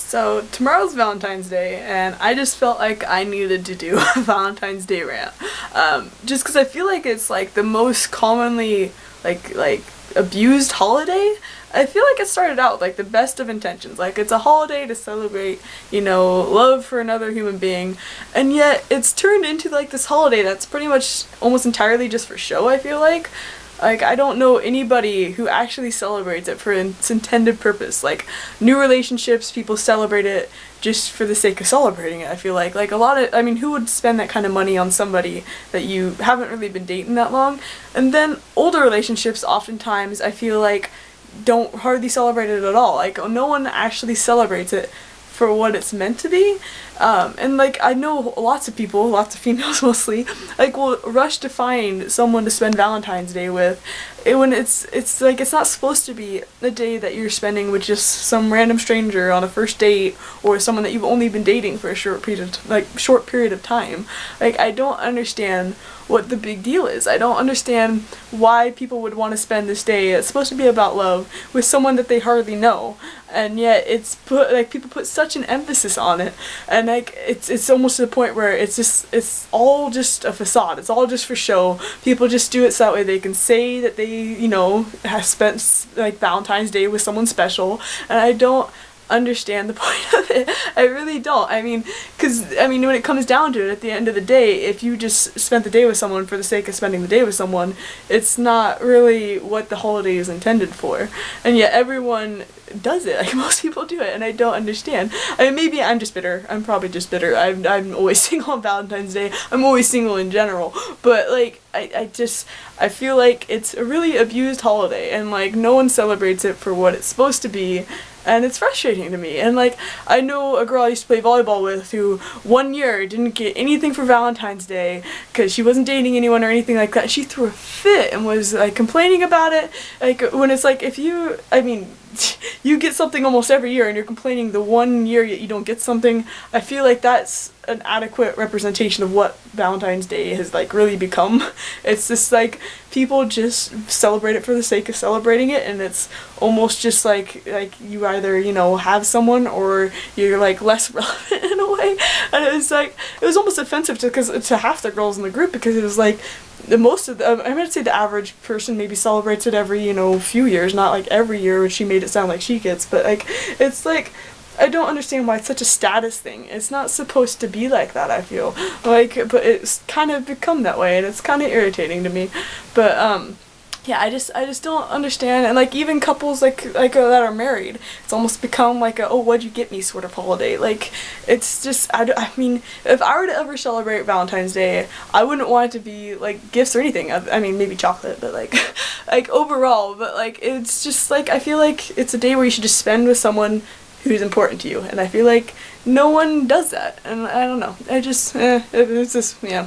So tomorrow's Valentine's Day, and I just felt like I needed to do a Valentine's Day rant. Just because I feel like it's like the most commonly like abused holiday. I feel like it started out with like the best of intentions. Like it's a holiday to celebrate, love for another human being, and yet it's turned into like this holiday that's pretty much almost entirely just for show, I feel like. Like, I don't know anybody who actually celebrates it for its intended purpose. Like, new relationships, people celebrate it just for the sake of celebrating it, I feel like. Like, who would spend that kind of money on somebody that you haven't really been dating that long? And then older relationships, oftentimes, I feel like, don't hardly celebrate it at all. Like, no one actually celebrates it for what it's meant to be. And like I know lots of people, lots of females mostly, like will rush to find someone to spend Valentine's Day with when it's like it's not supposed to be a day that you're spending with just some random stranger on a first date or someone that you've only been dating for a short period of time. Like I don't understand what the big deal is. I don't understand why people would want to spend this day. It's supposed to be about love with someone that they hardly know, and yet people put such an emphasis on it, and like it's almost to the point where it's all just a facade. It's all just for show. People just do it so that way they can say that they have spent like Valentine's Day with someone special, and I don't understand the point of it. I really don't. When it comes down to it, at the end of the day, if you just spent the day with someone for the sake of spending the day with someone, it's not really what the holiday is intended for. And yet everyone does it. Like most people do it, and I don't understand. I mean, maybe I'm just bitter. I'm probably just bitter. I'm always single on Valentine's Day. I'm always single in general. But like I feel like it's a really abused holiday, and like no one celebrates it for what it's supposed to be. And it's frustrating to me. And like, I know a girl I used to play volleyball with who 1 year didn't get anything for Valentine's Day because she wasn't dating anyone or anything like that. She threw a fit and was like complaining about it. Like when it's like you get something almost every year and you're complaining the 1 year you don't get something. I feel like that's an adequate representation of what Valentine's Day has like really become. It's just like people just celebrate it for the sake of celebrating it, and it's almost just like you either have someone or you're like less relevant in a way. And it was almost offensive to half the girls in the group, because it was like I'm gonna say the average person maybe celebrates it every few years, not like every year, which she made it sound like she gets. But like it's like I don't understand why it's such a status thing. It's not supposed to be like that, I feel like, but it's kind of become that way, and it's kind of irritating to me. But yeah, I just don't understand. And like even couples that are married, it's almost become like a "oh, what'd you get me" sort of holiday. Like it's just I mean, if I were to ever celebrate Valentine's Day, I wouldn't want it to be like gifts or anything. I mean, maybe chocolate, but like like overall. But like it's just like I feel like it's a day where you should just spend with someone who's important to you, and I feel like no one does that, and I don't know. It's just yeah.